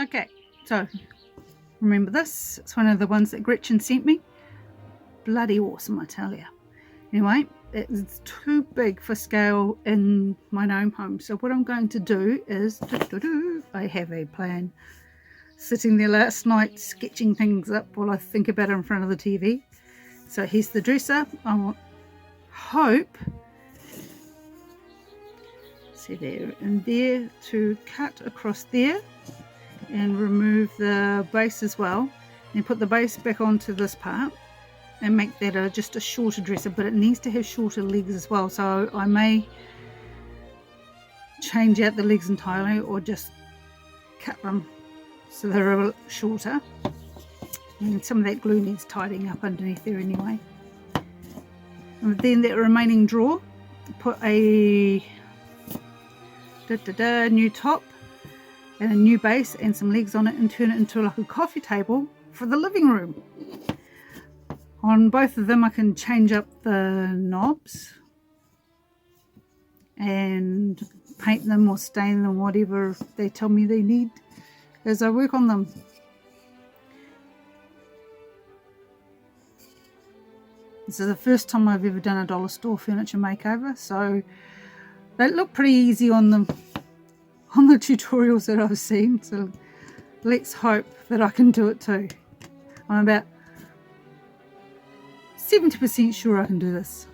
Okay, so remember this? It's one of the ones that Gretchen sent me. Bloody awesome, I tell you. Anyway, it's too big for scale in my gnome home. So what I'm going to do is, I have a plan. Sitting there last night sketching things up while I think about it in front of the TV. So here's the dresser. I hope, see there and there, to cut across there and remove the base as well. And put the base back onto this part and make that just a shorter dresser, but it needs to have shorter legs as well. So I may change out the legs entirely or just cut them so they're a bit shorter. And some of that glue needs tidying up underneath there anyway. And then that remaining drawer, put a new top and a new base and some legs on it and turn it into like a coffee table for the living room. On both of them I can change up the knobs and paint them or stain them, whatever they tell me they need as I work on them. This is the first time I've ever done a dollar store furniture makeover, so they look pretty easy on the tutorials that I've seen, so let's hope that I can do it too. I'm about 70% sure I can do this,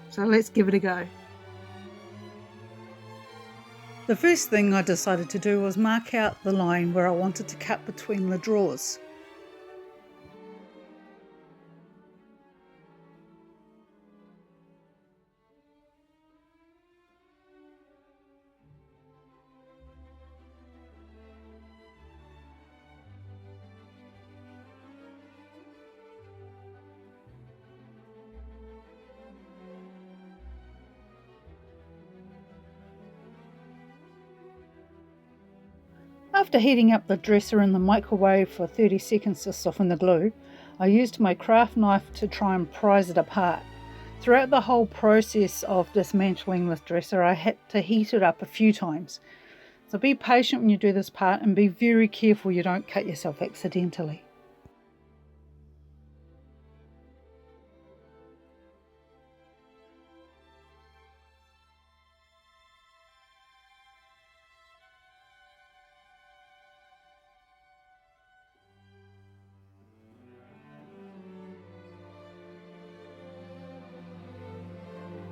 so let's give it a go. The first thing I decided to do was mark out the line where I wanted to cut between the drawers. After heating up the dresser in the microwave for 30 seconds to soften the glue, I used my craft knife to try and prise it apart. Throughout the whole process of dismantling this dresser, I had to heat it up a few times. So be patient when you do this part and be very careful you don't cut yourself accidentally.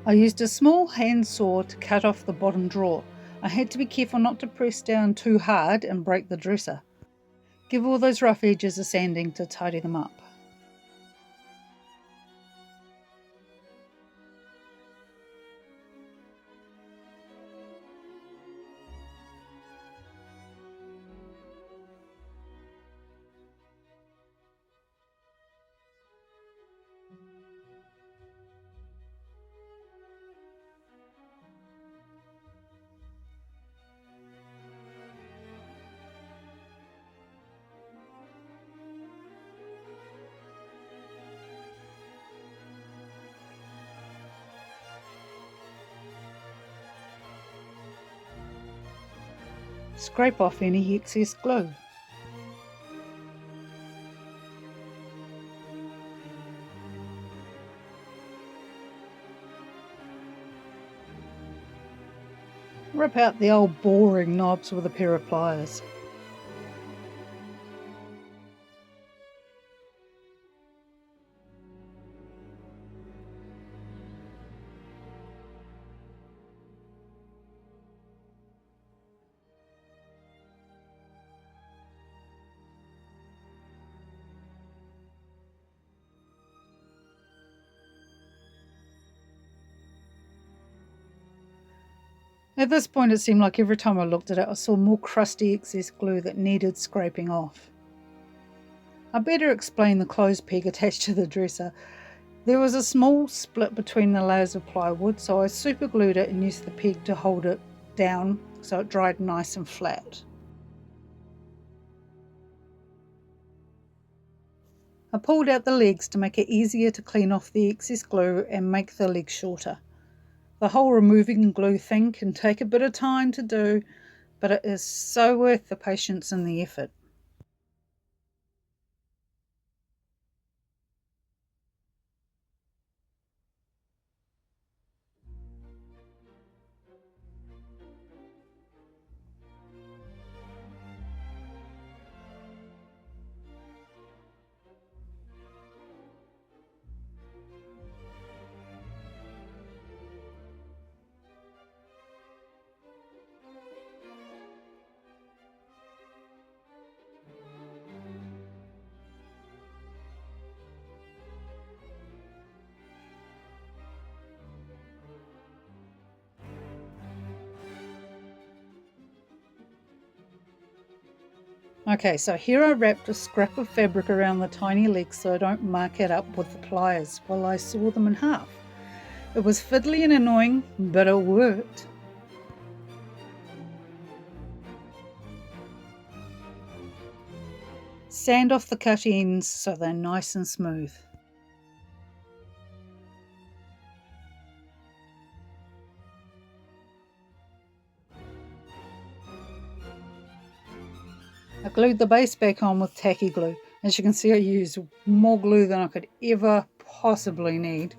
I used a small hand saw to cut off the bottom drawer. I had to be careful not to press down too hard and break the dresser. Give all those rough edges a sanding to tidy them up. Scrape off any excess glue. Rip out the old boring knobs with a pair of pliers. At this point it seemed like every time I looked at it I saw more crusty excess glue that needed scraping off. I better explain the clothes peg attached to the dresser. There was a small split between the layers of plywood, so I super glued it and used the peg to hold it down so it dried nice and flat. I pulled out the legs to make it easier to clean off the excess glue and make the legs shorter. The whole removing glue thing can take a bit of time to do, but it is so worth the patience and the effort. Okay, so here I wrapped a scrap of fabric around the tiny legs so I don't mark it up with the pliers while I saw them in half. It was fiddly and annoying, but it worked. Sand off the cut ends so they're nice and smooth. I glued the base back on with tacky glue. As you can see, I used more glue than I could ever possibly need.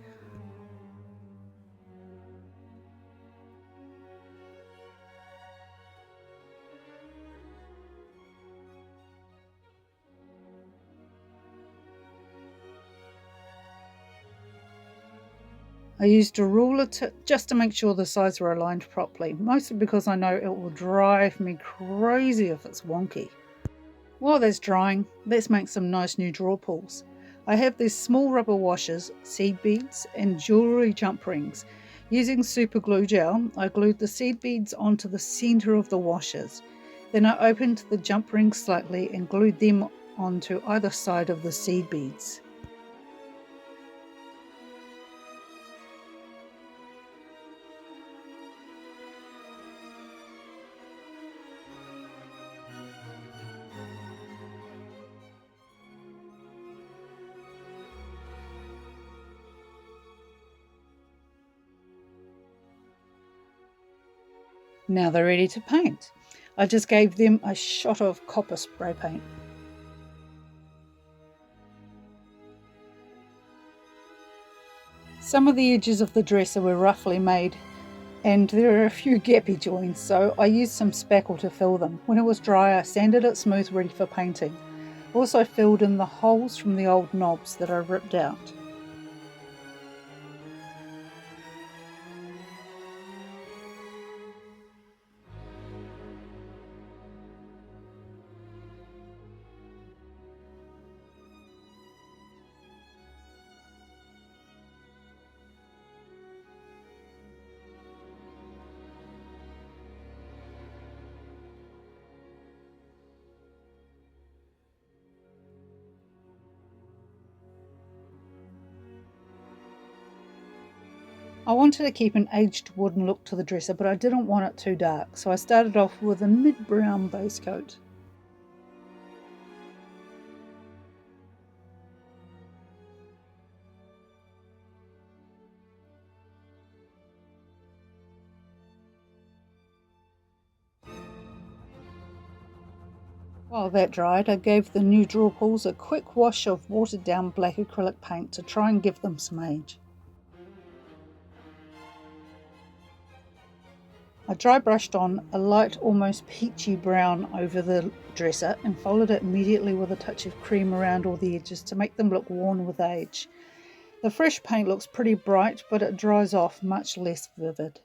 I used a ruler just to make sure the sides were aligned properly, mostly because I know it will drive me crazy if it's wonky. While that's drying, let's make some nice new draw pulls. I have these small rubber washers, seed beads and jewellery jump rings. Using super glue gel, I glued the seed beads onto the centre of the washers. Then I opened the jump rings slightly and glued them onto either side of the seed beads. Now they're ready to paint. I just gave them a shot of copper spray paint. Some of the edges of the dresser were roughly made and there are a few gappy joints, so I used some spackle to fill them. When it was dry, I sanded it smooth ready for painting. Also filled in the holes from the old knobs that I ripped out. I wanted to keep an aged wooden look to the dresser, but I didn't want it too dark, so I started off with a mid-brown base coat. While that dried, I gave the new draw pulls a quick wash of watered down black acrylic paint to try and give them some age. I dry brushed on a light, almost peachy brown over the dresser and followed it immediately with a touch of cream around all the edges to make them look worn with age. The fresh paint looks pretty bright, but it dries off much less vivid.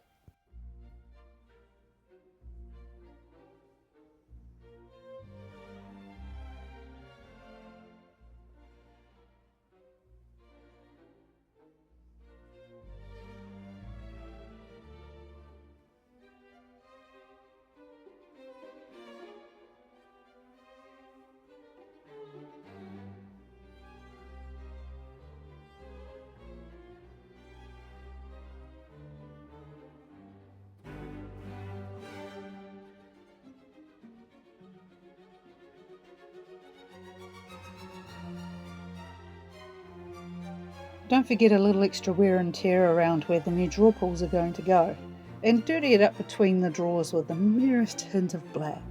Don't forget a little extra wear and tear around where the new draw pulls are going to go. and dirty it up between the drawers with the merest hint of black.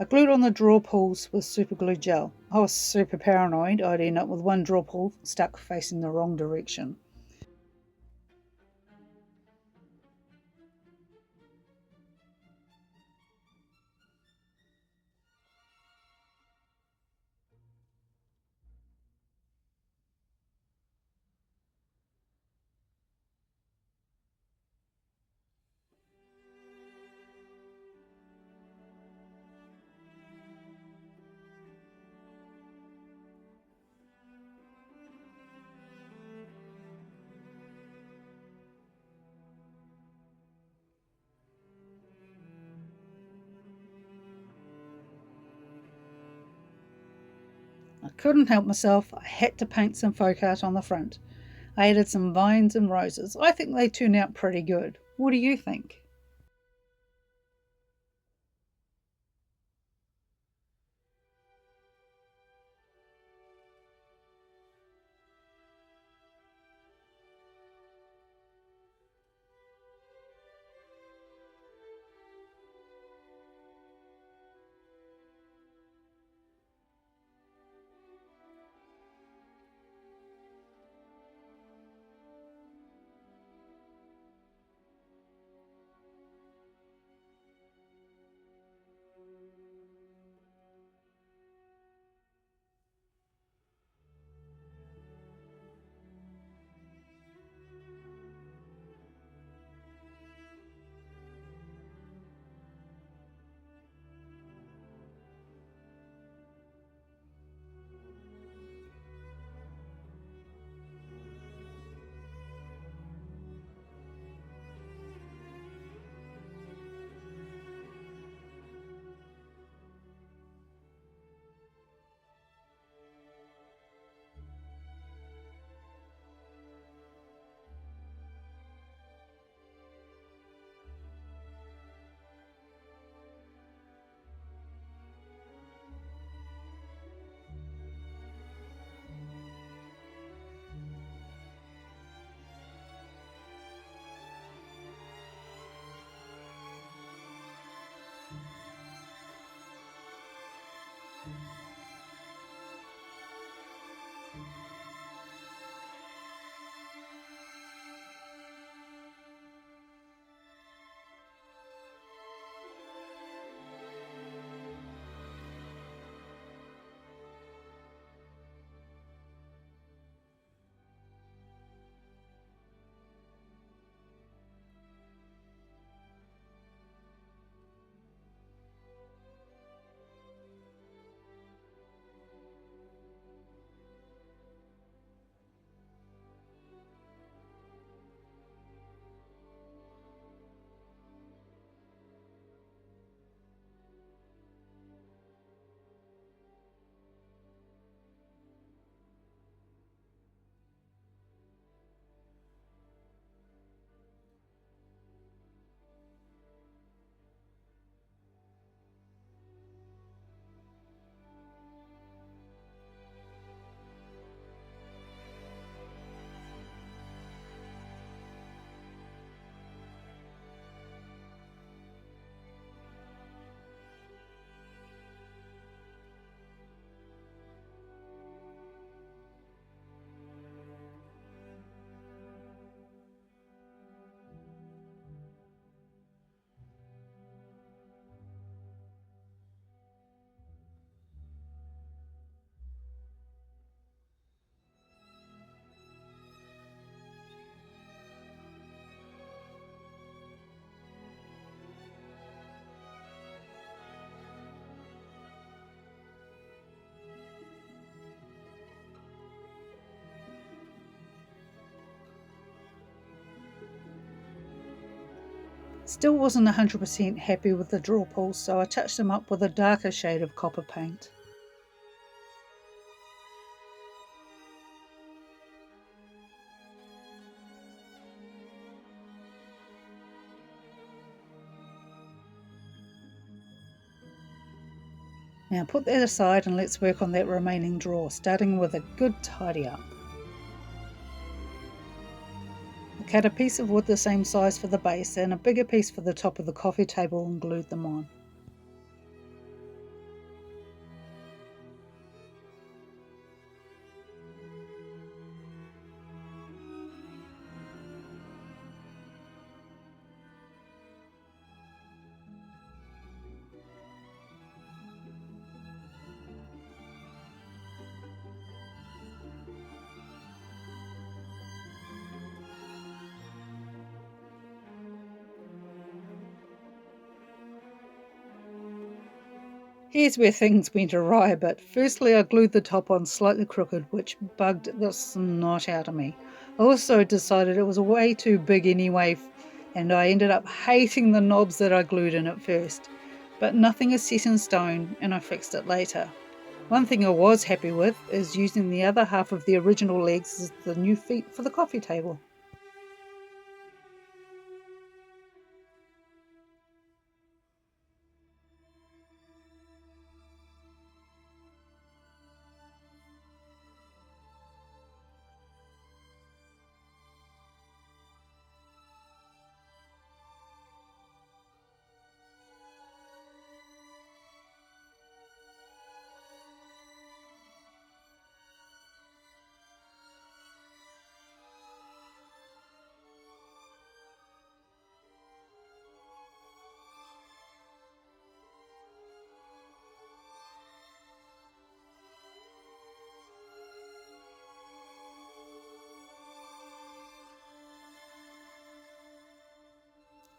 I glued on the drawer pulls with super glue gel. I was super paranoid I'd end up with one drawer pull stuck facing the wrong direction. I couldn't help myself. I had to paint some folk art on the front. I added some vines and roses. I think they turned out pretty good. What do you think? Still wasn't 100% happy with the draw pulls, so I touched them up with a darker shade of copper paint. Now put that aside and let's work on that remaining drawer, starting with a good tidy up. I cut a piece of wood the same size for the base and a bigger piece for the top of the coffee table and glued them on. Here's where things went awry, but firstly I glued the top on slightly crooked, which bugged the snot out of me. I also decided it was way too big anyway, and I ended up hating the knobs that I glued in at first. But nothing is set in stone, and I fixed it later. One thing I was happy with is using the other half of the original legs as the new feet for the coffee table.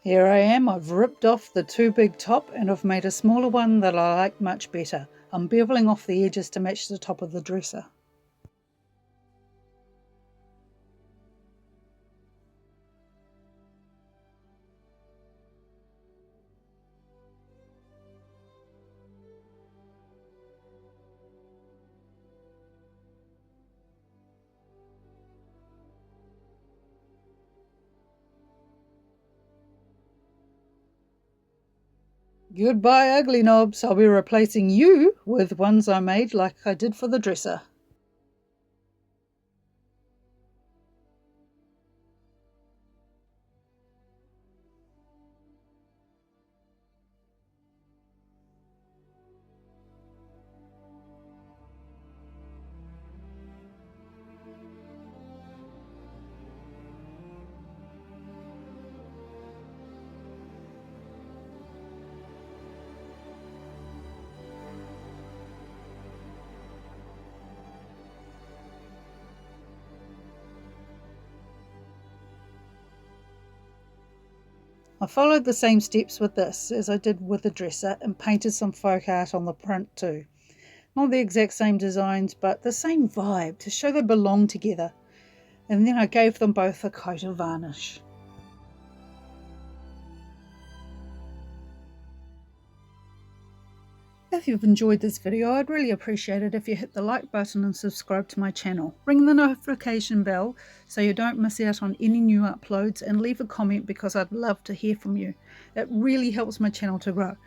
Here I am, I've ripped off the too big top and I've made a smaller one that I like much better. I'm beveling off the edges to match the top of the dresser. Goodbye ugly knobs, I'll be replacing you with ones I made like I did for the dresser. I followed the same steps with this as I did with the dresser and painted some folk art on the print too. Not the exact same designs, but the same vibe to show they belong together. And then I gave them both a coat of varnish. If you've enjoyed this video, I'd really appreciate it if you hit the like button and subscribe to my channel. Ring the notification bell so you don't miss out on any new uploads, and leave a comment because I'd love to hear from you. It really helps my channel to grow.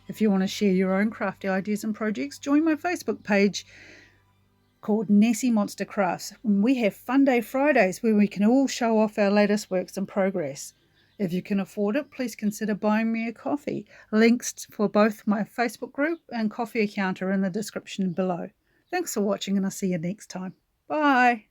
If you want to share your own crafty ideas and projects, join my Facebook page called Nessie Monster Crafts. And we have Fun Day Fridays where we can all show off our latest works in progress. If you can afford it, please consider buying me a coffee. Links for both my Facebook group and coffee account are in the description below. Thanks for watching, and I'll see you next time. Bye.